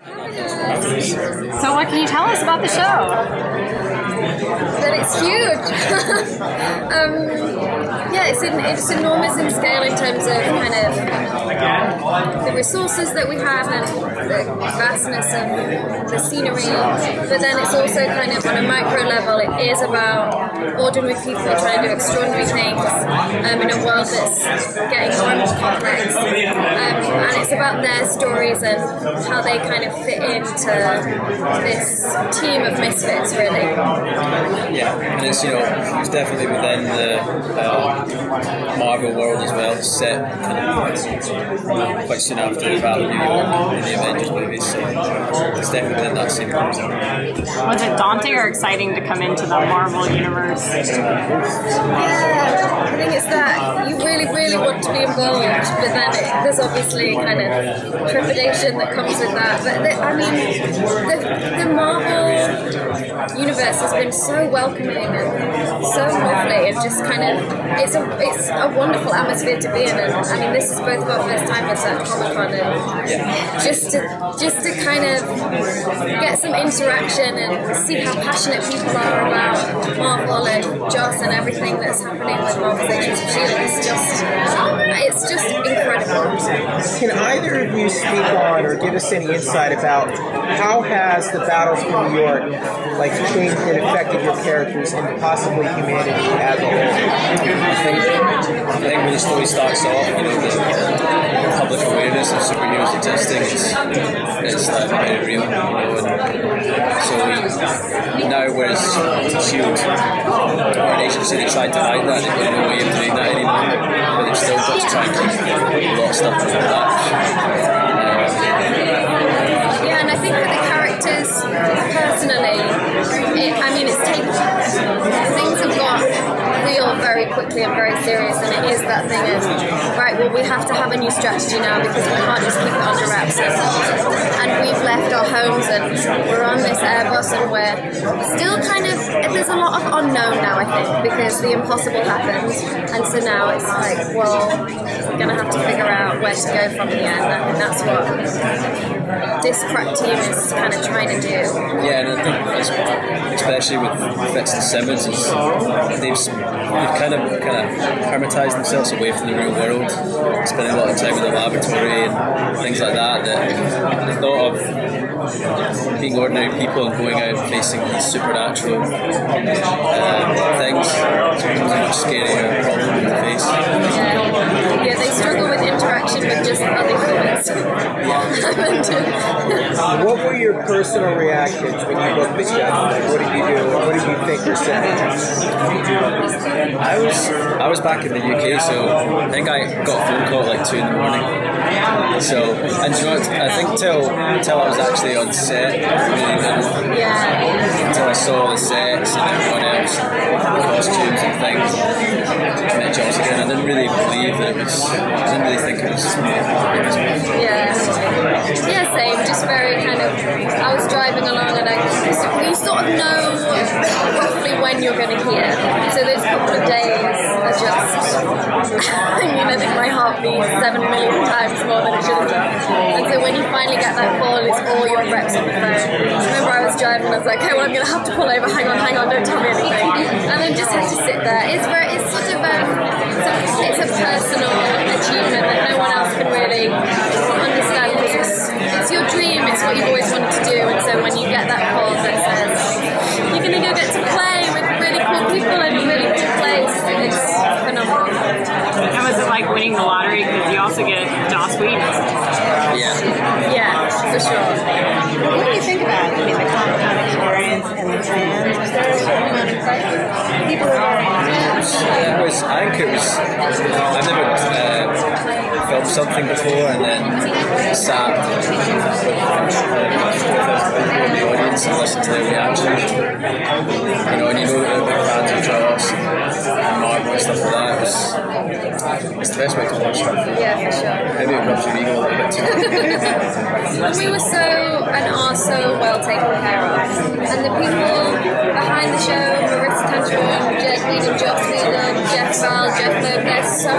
So what can you tell us about the show? That it's huge. Yeah, it's enormous in scale in terms of kind of the resources that we have and the vastness of the scenery. But then it's also kind of on a micro level, it is about ordinary people trying to do extraordinary things in a world that's getting more and more complex. And it's about their stories and how they kind of fit into this team of misfits, really. Yeah, and it's it's definitely within the Marvel world as well, set kind of quite soon after the Battle of New York in the Avengers movies, so it's definitely within that same world. Was it daunting or exciting to come into the Marvel universe? Yeah, I think it's that you really, really want to be involved, but then there's obviously kind of trepidation that comes with that. But the Marvel universe has been so welcoming and so lovely, and just kind of it's a wonderful atmosphere to be in. And I mean, this is both of our first time at Comic-Con, and just to kind of get some interaction and see how passionate people are about Marvel and Joss and everything that's happening with Marvel's Agents of S.H.I.E.L.D. It's just incredible. Can either of you speak on or give us any insight about how has the battles for New York changed and affected your characters and possibly humanity as a whole? I think when the story starts off, the public awareness of superheroes existing is very real, and so now whereas S.H.I.E.L.D. or an agency that tried to hide that, they've got no way of doing that anymore, but they've still got to try and keep a lot of stuff from that. Yeah, and I think for the characters personally, it's taken things have got real very quickly and very serious, and it is that thing of, right, well, we have to have a new strategy now because we can't just keep it under wraps, and we've left our homes and we're on this Airbus and we're still kind of, there's a lot of unknown now, I think, because the impossible happened, and so now it's like, well, we're going to have to figure out where to go from here, and I think that's what this crack team is kind of trying to do. Yeah, and I think especially with Fitz and Simmons, they've kind of hermetized themselves away from the real world, spending a lot of time in the laboratory and things like that. That the thought of being ordinary people and going out and facing these supernatural things becomes a much scarier problem to face. Yeah, they struggle with interaction with just other humans. What were your personal reactions when you booked the show? What did you do? What did you think or say? I was back in the UK, so I think I got a phone call at 2 in the morning. So, and I think till I was actually on set, really until I saw the sets and everyone else, costumes and things, met Joss again. I didn't really believe that it was. I didn't really think it was. Yeah, same. Just very kind of. I was driving along and you sort of know roughly when you're going to hear. So those couple of days are just. I think my heart beats 7 million times more than it should have done. And so when you finally get that call, it's all your reps on the phone. Remember, I was driving and I was like, okay, well, I'm going to have to pull over. Hang on, don't tell me anything. And then just had to sit there. It's sort of it's a personal achievement that no one else can really understand, because it's your dream, it's what you've always wanted to do, and so when you get that call that says you're going to go get to play with really cool people in a really cool place, it's phenomenal. And was it like winning the lottery, because you also get Joss Whedon? Yeah, for sure. What do you think about it? I mean, the Comic-Con experience and the fans? Was there a certain amount of pressure? People are very I think it was. I've never filmed something before and then sat with 4,000 people in the audience and listened to their reaction. And you know that they're fans of Joss and Marvel and stuff like that. It's the best way to watch stuff. Yeah, for sure. Maybe it rubs your ego a little bit too. We were so and are so well taken care of, and the people behind the show, Marissa Tangeron, Jed Whedon, Joss Whedon, Jeff Val, Jeff Loeb, they're so,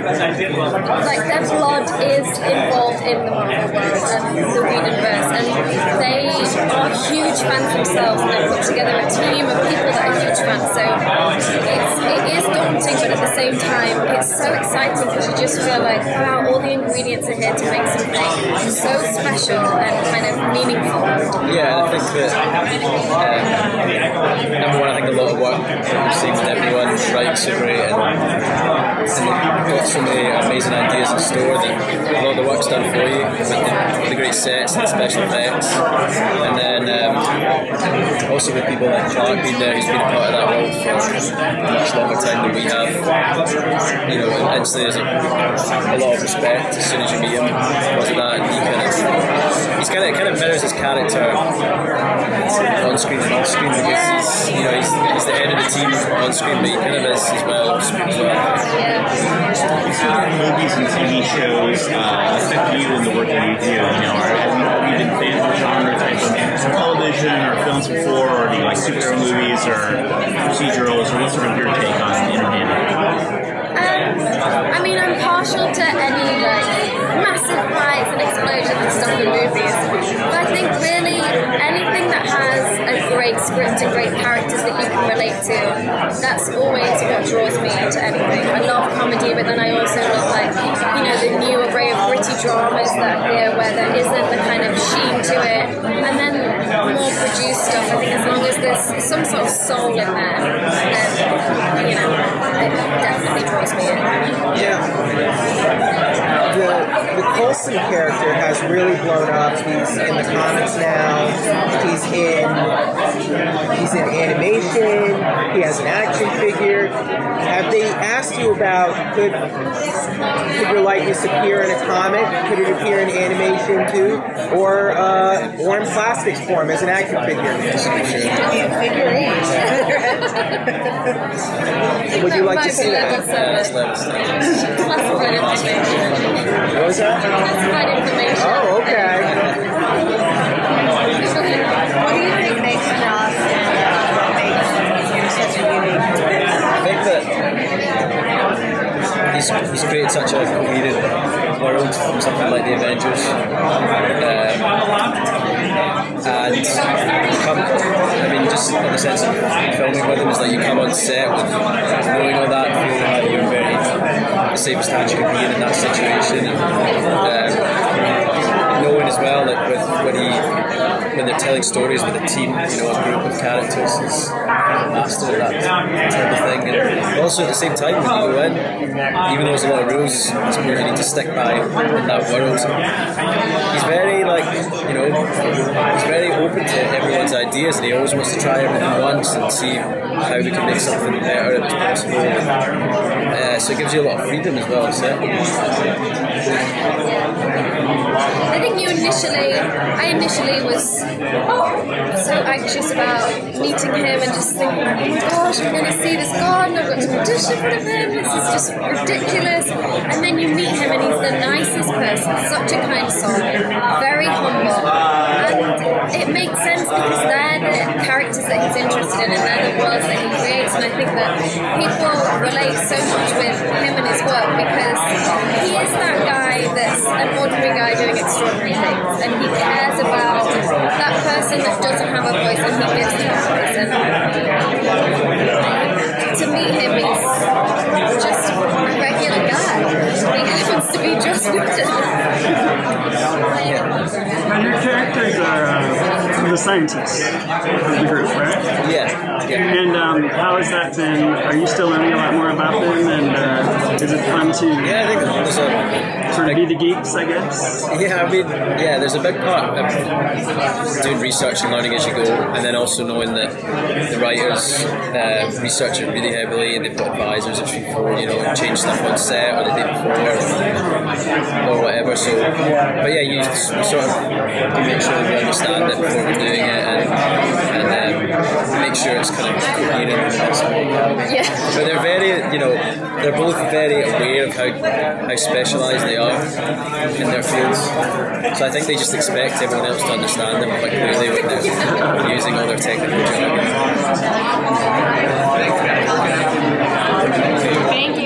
like, their blood is involved in the Marvel world and the Whedonverse, and they are huge fans themselves, and they've put together a team of people that are huge fans, so it is daunting, but at the same time, it's so exciting because you just feel like, wow, all the ingredients are here to make something so special and kind of meaningful. Yeah, I think that number one, I think a lot of work that we've seen with everyone writes are great, and they've got so many amazing ideas in store that a lot of the work's done for you with the great sets and the special effects. And then also with people like Clark being there, who's been a part of that world for a much longer time than we have. You know, and instantly there's a lot of respect as soon as you meet him because of that, and he kind of mirrors his character on screen and off screen, because he's the head of the team on screen, but he kind of is as well off screen as well. Movies and TV shows affect you in the work that you do? Have you been fans of the genre type of television or films before, or do you like superhero movies or procedurals, or what's sort of your take on entertainment? I mean, I'm partial to any massive fights and explosions and stuff in movies, but I think really anything that has a great script and great characters that you can relate to, that's always what draws me into anything. I love comedy, but then I also love the new array of gritty dramas that are here where there isn't the kind of sheen to it, and then more produced stuff. I think as long as there's some sort of soul in there, then it definitely draws me in. Yeah. The Coulson character has really blown up. He's in the comics now. He's in animation. He has an action figure. Have they asked you about could your likeness appear in a comic? Could it appear in animation too, or in plastics form as an action figure? Would you like to see that? Classified information. What was that? Classified information. Oh, okay. What do you think makes Joss and makes him such a unique? I think that he's created such a coherent world from something like the Avengers, and just in the sense of filming with him, is like you come on set with knowing all that, feeling like you're very the safest chance you can be in that situation, and knowing as well that when they're telling stories with a team, a group of characters, is master of that type of thing. And also at the same time, when you go in, even though there's a lot of rules, it's more you need to stick by in that world. He's very he's very open to everyone's ideas, and he always wants to try everything once and see how we can make something better if it's possible. So it gives you a lot of freedom as well. So. I think I initially was so anxious about meeting him and just thinking, oh my gosh, I'm going to see this god and I've got to audition in front of him, this is just ridiculous. And then you meet him and he's the nicest person, such a kind soul, very humble. And it makes sense because they're the characters that he's interested in and they're the worlds that he creates. And I think that people relate so much with him and his work because he is that guy that's an ordinary guy doing extraordinary things, and he cares about that person that doesn't have a voice and he gives them a voice. And to meet him, he's just a regular guy. He happens to be Joss Whedon. And your characters are the scientists of the group, right? Yeah. And how has that been? Are you still learning a lot more about them? And is it fun to I think there's a sort of be the geeks, I guess? Yeah, there's a big part of doing research and learning as you go, and then also knowing that the writers research it really heavily, and they've got advisors that before, change stuff on set or the day before. or whatever. So, but yeah, you sort of make sure that we understand it before we're doing it, and make sure it's kind of coherent and that's all. Yeah. But they're very, they're both very aware of how specialised they are in their fields. So I think they just expect everyone else to understand them quite clearly when they're using all their technical jargon. Thank you.